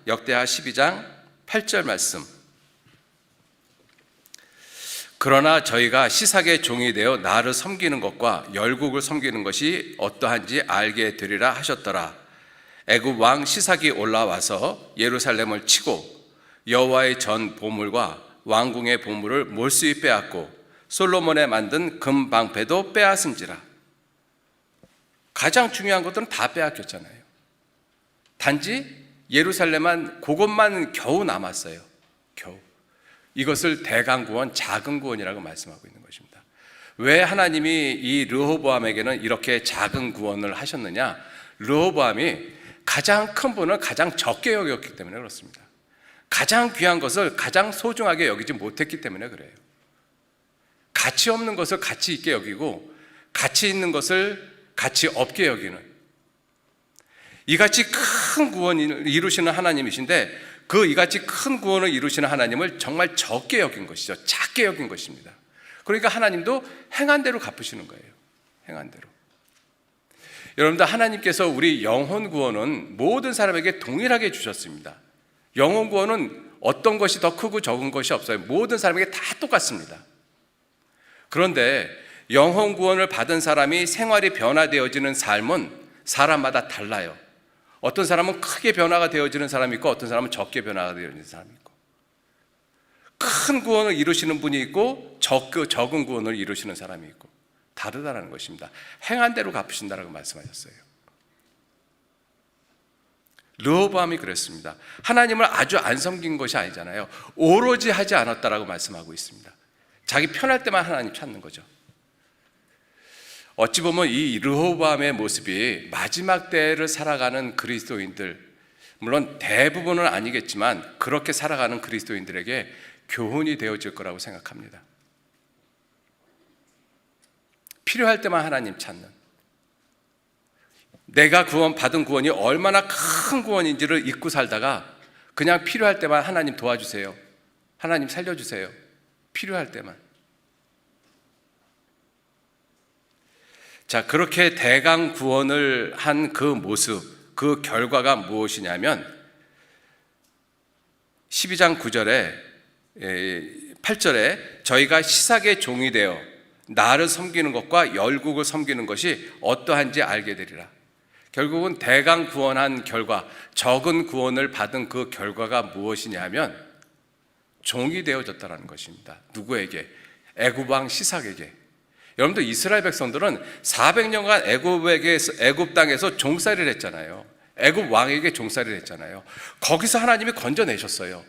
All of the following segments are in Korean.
역대하 12장 8절 말씀. 그러나 저희가 시삭의 종이 되어 나를 섬기는 것과 열국을 섬기는 것이 어떠한지 알게 되리라 하셨더라. 애굽 왕 시삭이 올라와서 예루살렘을 치고 여호와의 전 보물과 왕궁의 보물을 몰수히 빼앗고 솔로몬의 만든 금 방패도 빼앗은지라. 가장 중요한 것들은 다 빼앗겼잖아요. 단지 예루살렘만 그것만 겨우 남았어요. 겨우. 이것을 대강구원, 작은 구원이라고 말씀하고 있는 것입니다. 왜 하나님이 이 르호보암에게는 이렇게 작은 구원을 하셨느냐? 르호보암이 가장 큰 분을 가장 적게 여겼기 때문에 그렇습니다. 가장 귀한 것을 가장 소중하게 여기지 못했기 때문에 그래요. 가치 없는 것을 가치 있게 여기고 가치 있는 것을 가치 없게 여기는, 이같이 큰 구원을 이루시는 하나님이신데 그 이같이 큰 구원을 이루시는 하나님을 정말 적게 여긴 것이죠. 작게 여긴 것입니다. 그러니까 하나님도 행한 대로 갚으시는 거예요. 행한 대로. 여러분들, 하나님께서 우리 영혼 구원은 모든 사람에게 동일하게 주셨습니다. 영혼 구원은 어떤 것이 더 크고 적은 것이 없어요. 모든 사람에게 다 똑같습니다. 그런데 영혼 구원을 받은 사람이 생활이 변화되어지는 삶은 사람마다 달라요. 어떤 사람은 크게 변화가 되어지는 사람이 있고 어떤 사람은 적게 변화가 되어지는 사람이 있고, 큰 구원을 이루시는 분이 있고 적은 구원을 이루시는 사람이 있고 다르다는 것입니다. 행한 대로 갚으신다라고 말씀하셨어요. 르호보암이 그랬습니다. 하나님을 아주 안 섬긴 것이 아니잖아요. 오로지 하지 않았다라고 말씀하고 있습니다. 자기 편할 때만 하나님 찾는 거죠. 어찌 보면 이 르호보암의 모습이 마지막 때를 살아가는 그리스도인들, 물론 대부분은 아니겠지만 그렇게 살아가는 그리스도인들에게 교훈이 되어질 거라고 생각합니다. 필요할 때만 하나님 찾는, 내가 구원받은 구원이 얼마나 큰 구원인지를 잊고 살다가 그냥 필요할 때만 하나님 도와주세요, 하나님 살려주세요, 필요할 때만. 자, 그렇게 대강 구원을 한 그 모습, 그 결과가 무엇이냐면 12장 9절에 8절에 저희가 시삭의 종이 되어 나를 섬기는 것과 열국을 섬기는 것이 어떠한지 알게 되리라. 결국은 대강 구원한 결과, 적은 구원을 받은 그 결과가 무엇이냐면 종이 되어졌다는 것입니다. 누구에게? 애굽 왕 시삭에게. 여러분들, 이스라엘 백성들은 400년간 애굽 땅에서 종살이를 했잖아요. 애굽 왕에게 종살이를 했잖아요. 거기서 하나님이 건져내셨어요.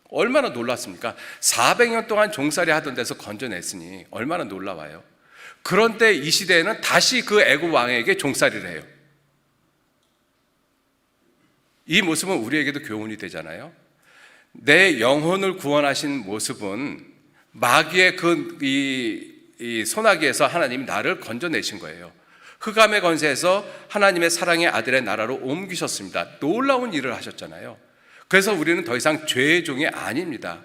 얼마나 놀랐습니까? 400년 동안 종살이 하던 데서 건져냈으니 얼마나 놀라워요. 그런데 이 시대에는 다시 그 애굽 왕에게 종살이를 해요. 이 모습은 우리에게도 교훈이 되잖아요. 내 영혼을 구원하신 모습은 마귀의 이 소나기에서 하나님이 나를 건져내신 거예요. 흑암의 권세에서 하나님의 사랑의 아들의 나라로 옮기셨습니다. 놀라운 일을 하셨잖아요. 그래서 우리는 더 이상 죄의 종이 아닙니다.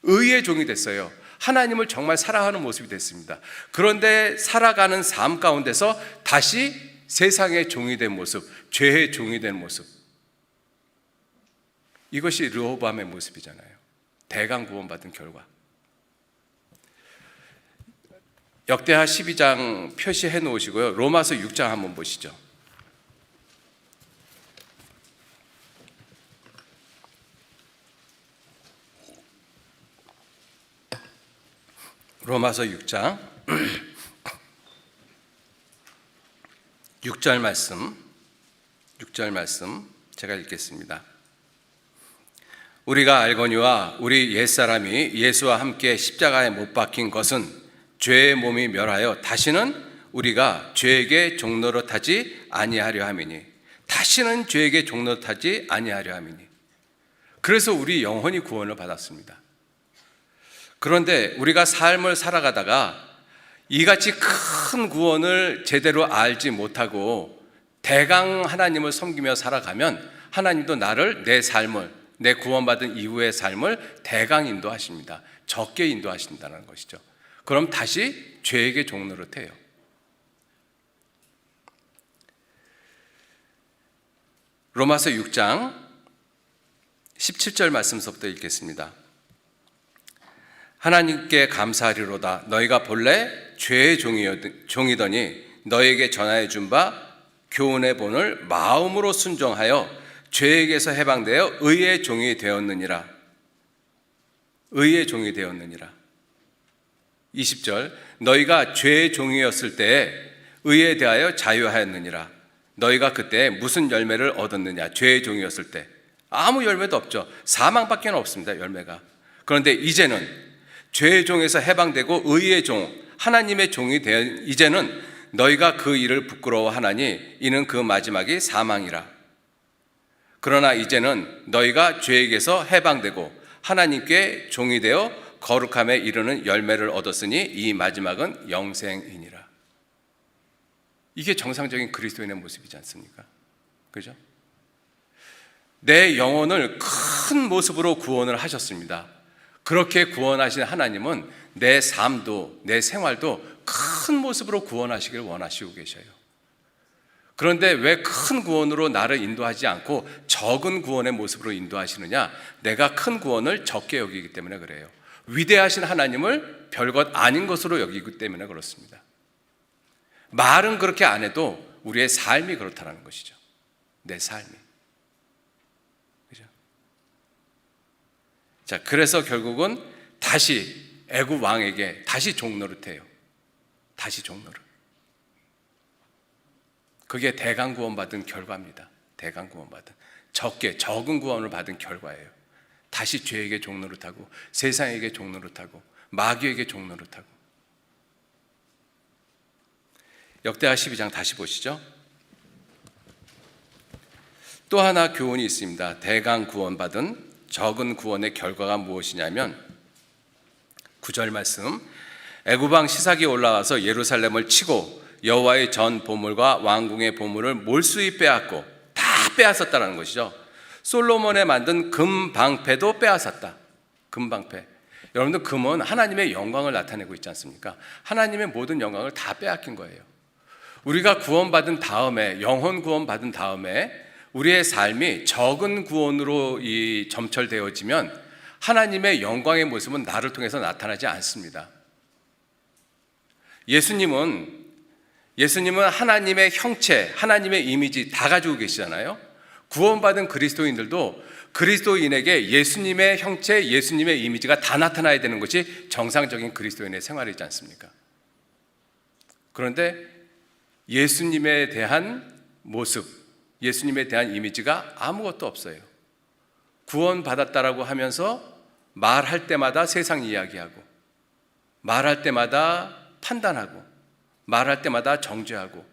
의의 종이 됐어요. 하나님을 정말 사랑하는 모습이 됐습니다. 그런데 살아가는 삶 가운데서 다시 세상의 종이 된 모습, 죄의 종이 된 모습, 이것이 르호보암의 모습이잖아요. 대강 구원받은 결과. 역대하 12장 표시해 놓으시고요. 로마서 6장 한번 보시죠. 로마서 6장 6절 말씀 제가 읽겠습니다. 우리가 알거니와 우리 옛사람이 예수와 함께 십자가에 못 박힌 것은 죄의 몸이 멸하여 다시는 우리가 죄에게 종노릇하지 아니하려 함이니, 다시는 죄에게 종노릇하지 아니하려 함이니. 그래서 우리 영혼이 구원을 받았습니다. 그런데 우리가 삶을 살아가다가 이같이 큰 구원을 제대로 알지 못하고 대강 하나님을 섬기며 살아가면 하나님도 나를, 내 삶을, 내 구원받은 이후의 삶을 대강 인도하십니다. 적게 인도하신다는 것이죠. 그럼 다시 죄에게 종노릇해요. 로마서 6장 17절 말씀서부터 읽겠습니다. 하나님께 감사하리로다. 너희가 본래 죄의 종이더니 너에게 전하여 준 바 교훈의 본을 마음으로 순종하여 죄에게서 해방되어 의의 종이 되었느니라. 의의 종이 되었느니라. 20절 너희가 죄의 종이었을 때에 의에 대하여 자유하였느니라. 너희가 그때 무슨 열매를 얻었느냐? 죄의 종이었을 때 아무 열매도 없죠. 사망밖에 없습니다. 열매가. 그런데 이제는 죄의 종에서 해방되고 의의 종, 하나님의 종이 된 이제는 너희가 그 일을 부끄러워하나니 이는 그 마지막이 사망이라. 그러나 이제는 너희가 죄에게서 해방되고 하나님께 종이 되어 거룩함에 이르는 열매를 얻었으니 이 마지막은 영생이니라. 이게 정상적인 그리스도인의 모습이지 않습니까? 그죠? 내 영혼을 큰 모습으로 구원을 하셨습니다. 그렇게 구원하신 하나님은 내 삶도 내 생활도 큰 모습으로 구원하시길 원하시고 계셔요. 그런데 왜 큰 구원으로 나를 인도하지 않고 적은 구원의 모습으로 인도하시느냐? 내가 큰 구원을 적게 여기기 때문에 그래요. 위대하신 하나님을 별것 아닌 것으로 여기기 때문에 그렇습니다. 말은 그렇게 안 해도 우리의 삶이 그렇다는 것이죠. 내 삶이. 그죠? 자, 그래서 결국은 다시 애굽 왕에게 다시 종노릇해요. 다시 종노릇. 그게 대강 구원받은 결과입니다. 대강 구원받은 적은 구원을 받은 결과예요. 다시 죄에게 종노릇하고 세상에게 종노릇하고 마귀에게 종노릇하고. 역대하 12장 다시 보시죠. 또 하나 교훈이 있습니다. 대강 구원받은 적은 구원의 결과가 무엇이냐면 9절 말씀, 애굽 왕 시삭이 올라와서 예루살렘을 치고 여호와의 전 보물과 왕궁의 보물을 몰수히 빼앗고 다 빼앗았다는 것이죠. 솔로몬에 만든 금 방패도 빼앗았다. 금 방패. 여러분들, 금은 하나님의 영광을 나타내고 있지 않습니까? 하나님의 모든 영광을 다 빼앗긴 거예요. 우리가 구원받은 다음에, 영혼 구원받은 다음에 우리의 삶이 적은 구원으로 점철되어지면 하나님의 영광의 모습은 나를 통해서 나타나지 않습니다. 예수님은 하나님의 형체, 하나님의 이미지 다 가지고 계시잖아요. 구원받은 그리스도인들도 그리스도인에게 예수님의 형체, 예수님의 이미지가 다 나타나야 되는 것이 정상적인 그리스도인의 생활이지 않습니까? 그런데 예수님에 대한 모습, 예수님에 대한 이미지가 아무것도 없어요. 구원받았다라고 하면서 말할 때마다 세상 이야기하고, 말할 때마다 판단하고, 말할 때마다 정죄하고,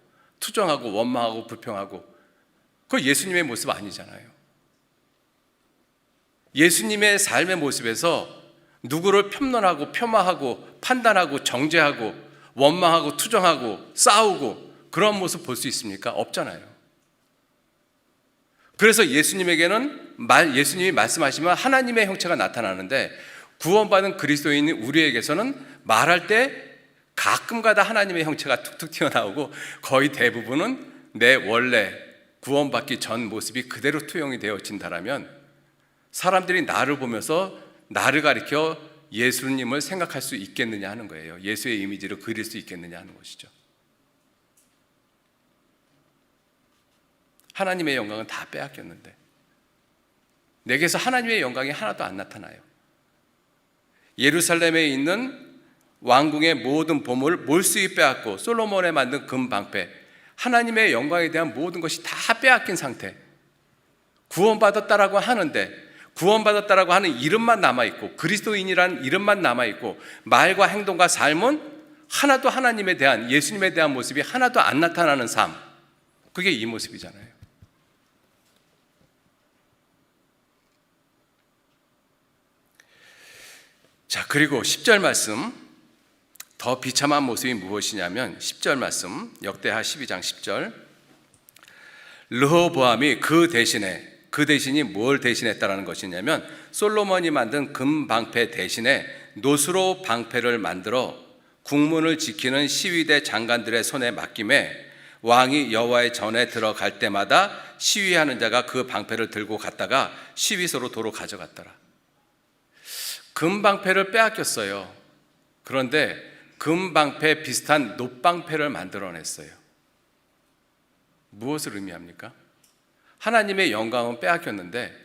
투정하고, 원망하고, 불평하고. 그거 예수님의 모습 아니잖아요. 예수님의 삶의 모습에서 누구를 폄론하고, 폄하하고, 판단하고, 정죄하고, 원망하고, 투정하고, 싸우고 그런 모습 볼 수 있습니까? 없잖아요. 그래서 예수님에게는 예수님이 말씀하시면 하나님의 형체가 나타나는데, 구원받은 그리스도인 우리에게서는 말할 때 가끔가다 하나님의 형체가 툭툭 튀어나오고, 거의 대부분은 내 원래 구원받기 전 모습이 그대로 투영이 되어진다라면 사람들이 나를 보면서 나를 가리켜 예수님을 생각할 수 있겠느냐 하는 거예요. 예수의 이미지를 그릴 수 있겠느냐 하는 것이죠. 하나님의 영광은 다 빼앗겼는데 내게서 하나님의 영광이 하나도 안 나타나요. 예루살렘에 있는 왕궁의 모든 보물을 몰수히 빼앗고 솔로몬에 만든 금 방패, 하나님의 영광에 대한 모든 것이 다 빼앗긴 상태. 구원받았다라고 하는데, 구원받았다라고 하는 이름만 남아있고, 그리스도인이라는 이름만 남아있고, 말과 행동과 삶은 하나도 하나님에 대한, 예수님에 대한 모습이 하나도 안 나타나는 삶. 그게 이 모습이잖아요. 자, 그리고 10절 말씀, 더 비참한 모습이 무엇이냐면 10절 말씀, 역대하 12장 10절, 르호보암이 그 대신이 뭘 대신했다라는 것이냐면 솔로몬이 만든 금 방패 대신에 노수로 방패를 만들어 국문을 지키는 시위대 장관들의 손에 맡김에 왕이 여호와의 전에 들어갈 때마다 시위하는 자가 그 방패를 들고 갔다가 시위소로 도로 가져갔더라. 금방패를 빼앗겼어요. 그런데 금방패 비슷한 놋방패를 만들어냈어요. 무엇을 의미합니까? 하나님의 영광은 빼앗겼는데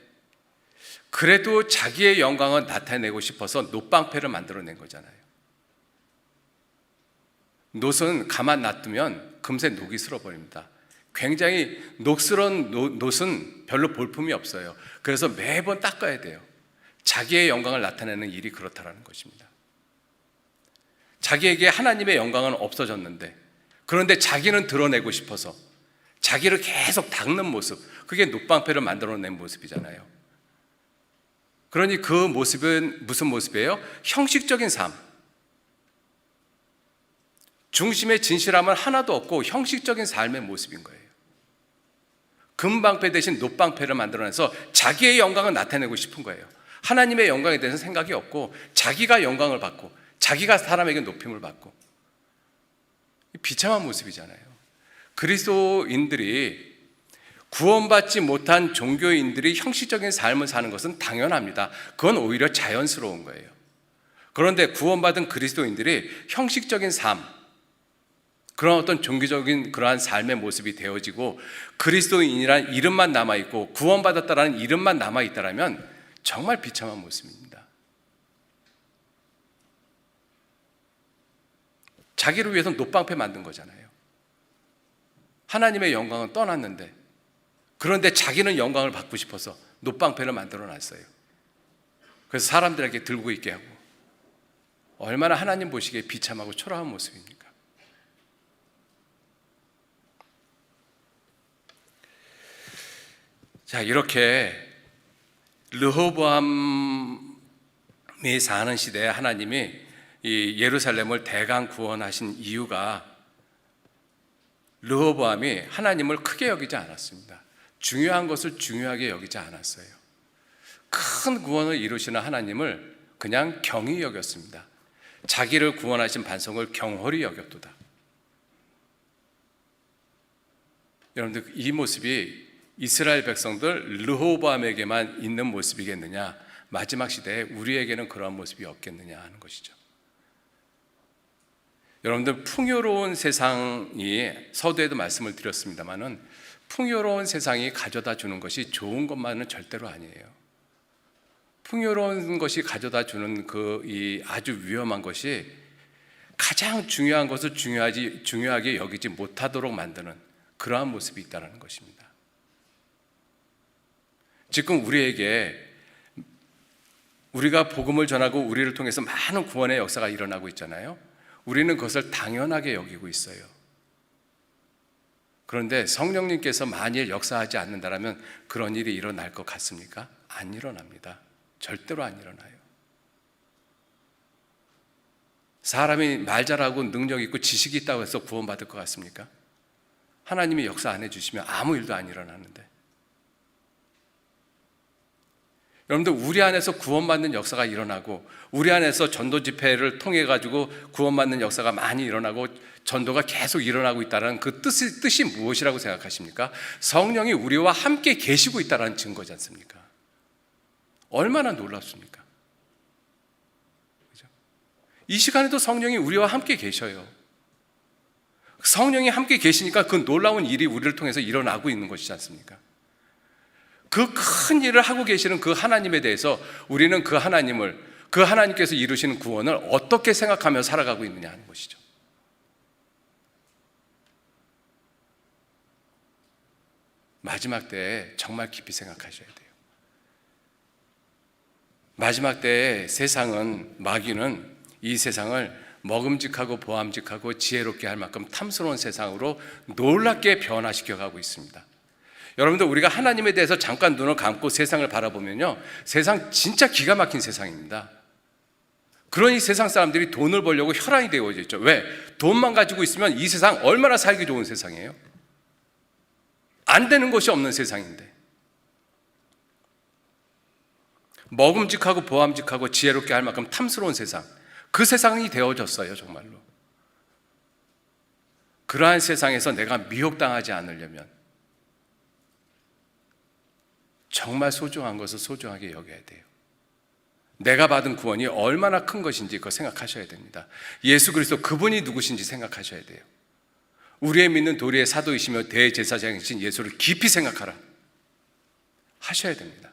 그래도 자기의 영광을 나타내고 싶어서 놋방패를 만들어낸 거잖아요. 놋은 가만 놔두면 금세 녹이 슬어버립니다. 굉장히 녹슬은 놋은 별로 볼품이 없어요. 그래서 매번 닦아야 돼요. 자기의 영광을 나타내는 일이 그렇다라는 것입니다. 자기에게 하나님의 영광은 없어졌는데 그런데 자기는 드러내고 싶어서 자기를 계속 닦는 모습, 그게 놋방패를 만들어낸 모습이잖아요. 그러니 그 모습은 무슨 모습이에요? 형식적인 삶. 중심의 진실함은 하나도 없고 형식적인 삶의 모습인 거예요. 금방패 대신 놋방패를 만들어내서 자기의 영광을 나타내고 싶은 거예요. 하나님의 영광에 대해서 생각이 없고 자기가 영광을 받고 자기가 사람에게 높임을 받고, 비참한 모습이잖아요. 그리스도인들이 구원받지 못한 종교인들이 형식적인 삶을 사는 것은 당연합니다. 그건 오히려 자연스러운 거예요. 그런데 구원받은 그리스도인들이 형식적인 삶, 그런 어떤 종교적인 그러한 삶의 모습이 되어지고 그리스도인이란 이름만 남아있고 구원받았다라는 이름만 남아있다라면 정말 비참한 모습입니다. 자기를 위해서 놋방패 만든 거잖아요. 하나님의 영광은 떠났는데 그런데 자기는 영광을 받고 싶어서 놋방패를 만들어 놨어요. 그래서 사람들에게 들고 있게 하고, 얼마나 하나님 보시기에 비참하고 초라한 모습입니까? 자, 이렇게 르호보암이 사는 시대에 하나님이 이 예루살렘을 대강 구원하신 이유가 르호보암이 하나님을 크게 여기지 않았습니다. 중요한 것을 중요하게 여기지 않았어요. 큰 구원을 이루시는 하나님을 그냥 경히 여겼습니다. 자기를 구원하신 반석을 경홀히 여겼도다. 여러분들, 이 모습이 이스라엘 백성들 르호보암에게만 있는 모습이겠느냐, 마지막 시대에 우리에게는 그러한 모습이 없겠느냐 하는 것이죠. 여러분들, 풍요로운 세상이, 서두에도 말씀을 드렸습니다마는 풍요로운 세상이 가져다 주는 것이 좋은 것만은 절대로 아니에요. 풍요로운 것이 가져다 주는 이 아주 위험한 것이 가장 중요한 것을 중요하게 여기지 못하도록 만드는 그러한 모습이 있다는 것입니다. 지금 우리가 복음을 전하고 우리를 통해서 많은 구원의 역사가 일어나고 있잖아요. 우리는 그것을 당연하게 여기고 있어요. 그런데 성령님께서 만일 역사하지 않는다면 그런 일이 일어날 것 같습니까? 안 일어납니다. 절대로 안 일어나요. 사람이 말 잘하고 능력 있고 지식이 있다고 해서 구원받을 것 같습니까? 하나님이 역사 안 해주시면 아무 일도 안 일어나는데. 여러분들, 우리 안에서 구원받는 역사가 일어나고 우리 안에서 전도 집회를 통해 가지고 구원받는 역사가 많이 일어나고 전도가 계속 일어나고 있다는 그 뜻이 무엇이라고 생각하십니까? 성령이 우리와 함께 계시고 있다는 증거지 않습니까? 얼마나 놀랍습니까? 그죠? 이 시간에도 성령이 우리와 함께 계셔요. 성령이 함께 계시니까 그 놀라운 일이 우리를 통해서 일어나고 있는 것이지 않습니까? 그 큰 일을 하고 계시는 그 하나님에 대해서 우리는 그 하나님께서 이루시는 구원을 어떻게 생각하며 살아가고 있느냐 하는 것이죠. 마지막 때에 정말 깊이 생각하셔야 돼요. 마지막 때에 마귀는 이 세상을 먹음직하고 보암직하고 지혜롭게 할 만큼 탐스러운 세상으로 놀랍게 변화시켜 가고 있습니다. 여러분들, 우리가 하나님에 대해서 잠깐 눈을 감고 세상을 바라보면요, 세상 진짜 기가 막힌 세상입니다. 그러니 세상 사람들이 돈을 벌려고 혈안이 되어져 있죠. 왜? 돈만 가지고 있으면 이 세상 얼마나 살기 좋은 세상이에요? 안 되는 것이 없는 세상인데. 먹음직하고 보암직하고 지혜롭게 할 만큼 탐스러운 세상, 그 세상이 되어졌어요. 정말로. 그러한 세상에서 내가 미혹당하지 않으려면 정말 소중한 것을 소중하게 여겨야 돼요. 내가 받은 구원이 얼마나 큰 것인지 그거 생각하셔야 됩니다. 예수 그리스도 그분이 누구신지 생각하셔야 돼요. 우리의 믿는 도리의 사도이시며 대제사장이신 예수를 깊이 생각하라 하셔야 됩니다.